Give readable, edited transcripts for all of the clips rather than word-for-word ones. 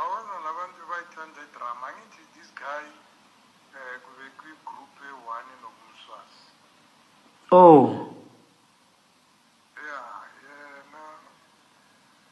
Awona labantu bayithanda idrama ngithi this guy kube kwi-group e-1 nokumswazi. Oh.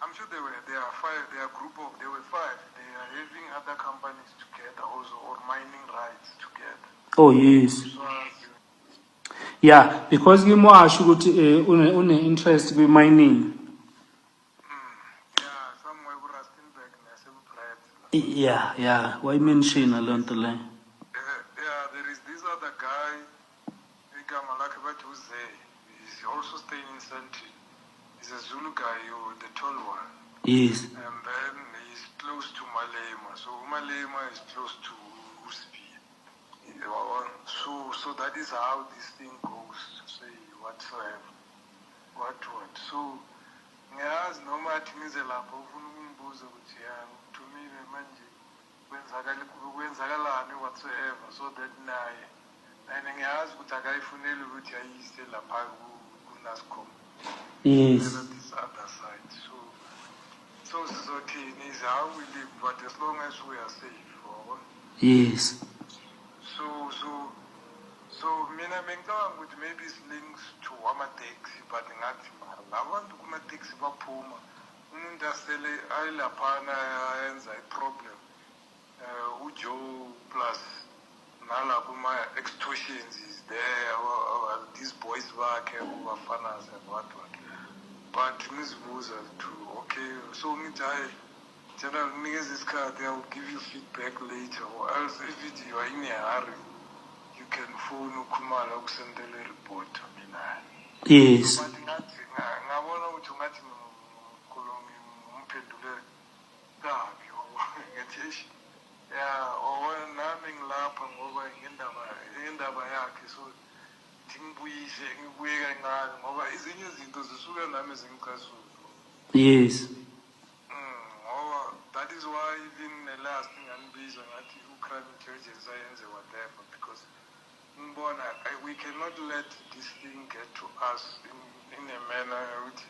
I'm sure there were five. They are having other companies together also, or mining rights together. Oh yes. Yeah, because ngimwasho ukuthi une interest kwi mining. Yeah, somewhere ku Rustenburg naseBrett. Yeah, why mention a lot le? Yeah, there is this other guy, igama lakhe bathi uZe. He's also staying in Sandton. He's a Zulu guy, the tall one. Yes. And then he's close to Malema. So Malema is close to Uspi. So that is how this thing goes, to say whatsoever. What. So ngiyazi noma athi ngize lapho ufuna ukungibuza ukuthi uthumile manje kwenzakalani whatsoever, so that naye ngiyazi ukuthi akayifuneli ukuthi ayise lapha ku-NASCOM. Yes. This other side. So sizothini is how we live, but as long as we are safe. Yes. So mina mengicabanga ukuthi maybe it links to ama-taxi, but ngathi abantu kuma-taxi baphuma umuntu asele ayilaphana ayenza i-problem uJoe plus nalapho ma-extortions is there, these boys bakhe ubafanazi and what. But ngizibuza to okay, so ngithi hayi general nginikeza isikhathi, I will give you feedback later, or else if you are in a hurry you can phone uKhumalo ukusendela i-report mina. Yes. But ngathi ngabona ukuthi ngathi ngikhulumi umphendule kabi ngathi nami ngilapha ngoba ngendaba yakhe, so ngibuyise ngibuye kancane ngoba ezinye izinto zisuka nami zingicasula. Yes. That is why even the last thing angibiza ngathi u-crime intelligence ayenze whatever, because we cannot let this thing get to us in a manner which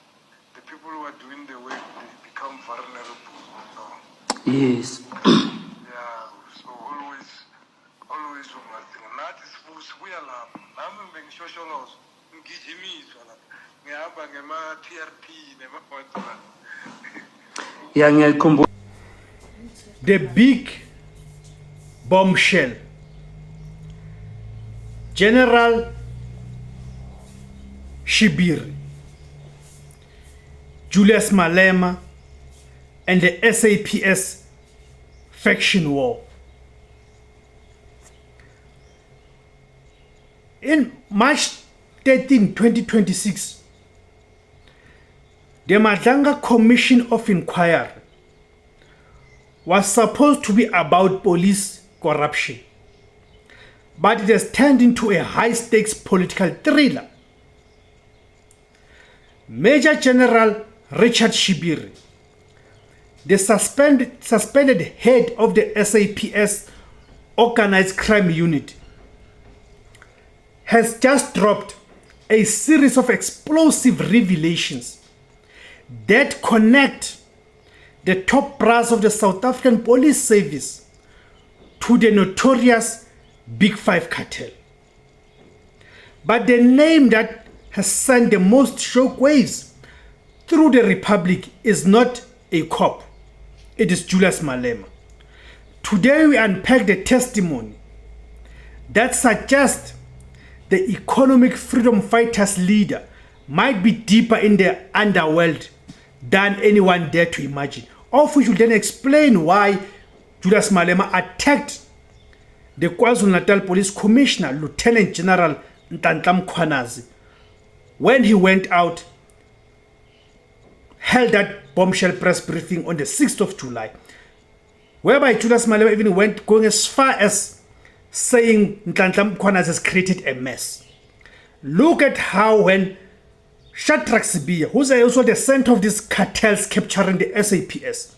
the people who are doing the work, they become vulnerable. No. Yes. Yeah, so always ungacinga nathi sibuya lapha nami bengishosholoza ngigijimiswa lapha ngihamba ngema-TRP nema-WhatsApp. Yeah, ngiyakhumbula. The big bombshell. General Shibiri, Julius Malema, and the SAPS faction war. In March 13, 2026, the Madlanga Commission of Inquiry was supposed to be about police corruption, but it has turned into a high-stakes political thriller. Major General Richard Shibiri, the suspended head of the SAPS Organized Crime Unit, has just dropped a series of explosive revelations that connect the top brass of the South African Police Service to the notorious Big Five cartel. But the name that has sent the most shockwaves through the Republic is not a cop. It is Julius Malema. Today we unpack the testimony that suggests the economic freedom fighters leader might be deeper in the underworld than anyone dared to imagine, of which will then explain why Julius Malema attacked the KwaZulu-Natal Police Commissioner, Lieutenant General Ntantla Mkhwanazi, when he went out, held that bombshell press briefing on the 6th of July, whereby Julius Malema even going as far as saying Ntantla Mkhwanazi has created a mess. Look at how when Shadrack Sibiya, who's also the center of these cartels capturing the SAPS,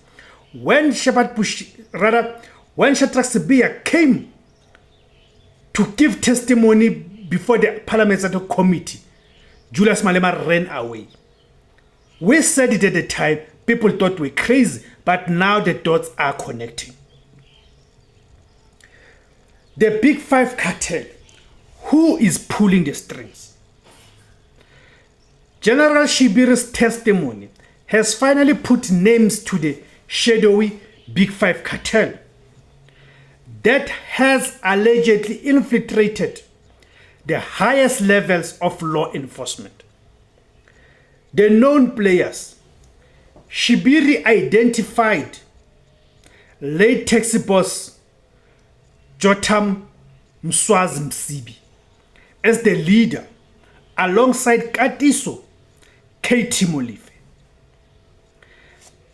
when Shadrack Sibiya came to give testimony before the parliamentary committee, Julius Malema ran away. We said it at the time, people thought we were crazy, but now the dots are connecting. The Big Five cartel, who is pulling the strings? General Shibiri's testimony has finally put names to the shadowy Big Five cartel that has allegedly infiltrated the highest levels of law enforcement. The known players: Shibiri identified late taxi boss Jotam Mswazi Msibi as the leader alongside Katiso Katie Molive.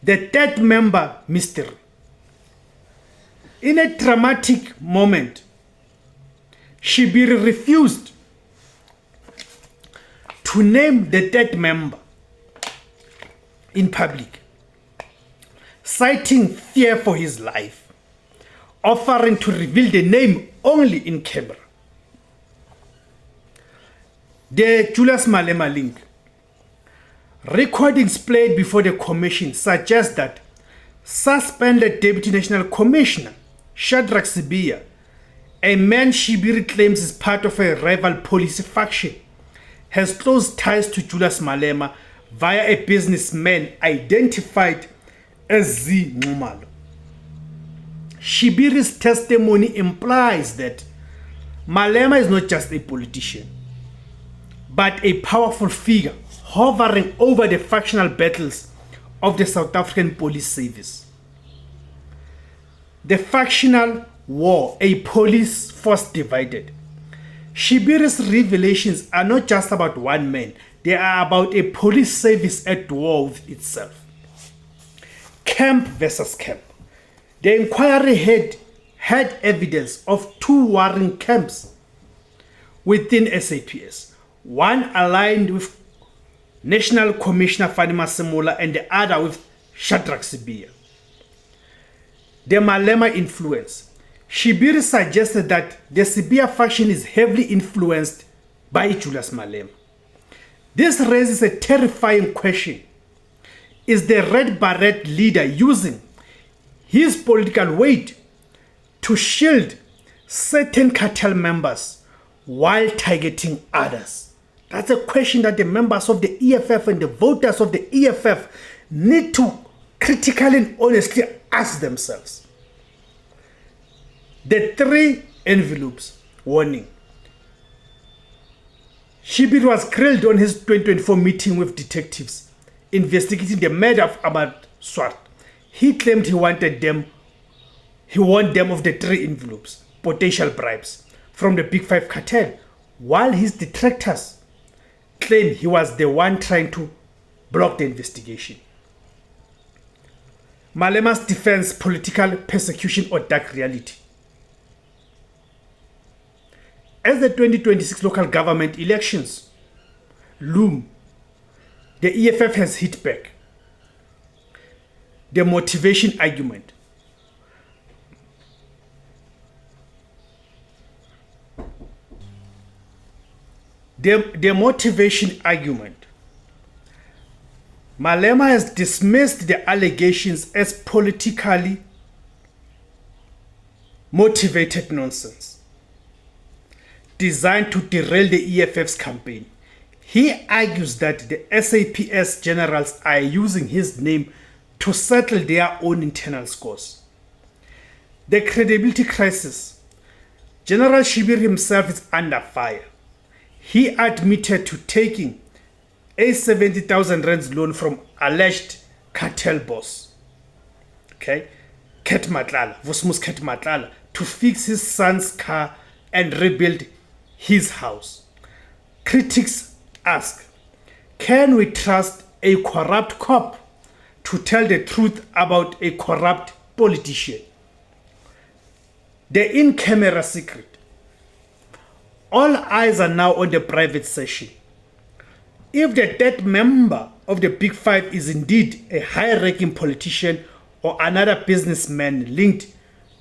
The third member, Mystery. In a dramatic moment, Shibiri refused to name the third member in public, citing fear for his life, offering to reveal the name only in camera. The Julius Malema link. Recordings played before the commission suggest that suspended Deputy National Commissioner Shadrack Sibiya, a man Shibiri claims is part of a rival police faction, has close ties to Julius Malema via a businessman identified as Z Nxumalo. Shibiri's testimony implies that Malema is not just a politician, but a powerful figure hovering over the factional battles of the South African Police Service. The factional war, a police force divided. Shibiri's revelations are not just about one man, they are about a police service at war with itself. Camp versus camp. The inquiry had evidence of two warring camps within SAPS, one aligned with National Commissioner Fani Masemola and the other with Shadrack Sibiya. The Malema influence. Shibiri suggested that the Sibiya faction is heavily influenced by Julius Malema. This raises a terrifying question. Is the Red Beret leader using his political weight to shield certain cartel members while targeting others? That's a question that the members of the EFF and the voters of the EFF need to critically and honestly ask themselves. The three envelopes warning. Shibiri was grilled on his 2024 meeting with detectives investigating the murder of Ahmad Swart. He claimed he wanted them of the three envelopes, potential bribes from the Big Five cartel, while his detractors claim he was the one trying to block the investigation. Malema's defense: political persecution or dark reality. As the 2026 local government elections loom, the EFF has hit back. The motivation argument. The motivation argument. Malema has dismissed the allegations as politically motivated nonsense designed to derail the EFF's campaign. He argues that the SAPS generals are using his name to settle their own internal scores. The credibility crisis. General Shibiri himself is under fire. He admitted to taking a 70,000 rands loan from alleged cartel boss, Ket Matlala, Vosmus Ket Matlala, to fix his son's car and rebuild his house. Critics ask, can we trust a corrupt cop to tell the truth about a corrupt politician? The in-camera secret. All eyes are now on the private session. If the third member of the Big Five is indeed a high-ranking politician or another businessman linked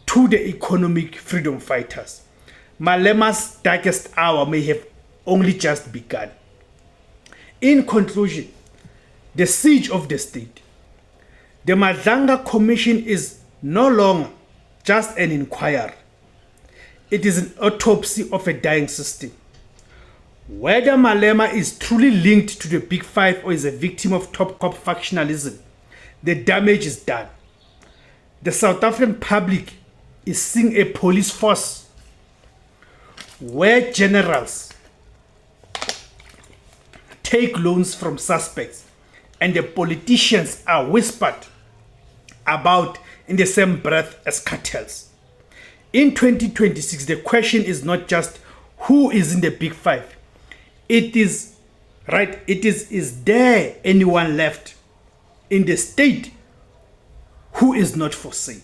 to the economic freedom fighters, Malema's darkest hour may have only just begun. In conclusion, the siege of the state. The Madlanga Commission is no longer just an inquiry. It is an autopsy of a dying system. Whether Malema is truly linked to the Big Five or is a victim of top cop factionalism, the damage is done. The South African public is seeing a police force where generals take loans from suspects and the politicians are whispered about in the same breath as cartels. In 2026, the question is not just who is in the Big Five. It is there anyone left in the state who is not for sale?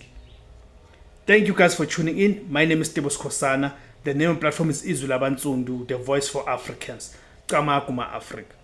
Thank you guys for tuning in. My name is Tebos Kosana. The name of the platform is Izwi Labansundu, the voice for Africans. Kama Kuma Africa.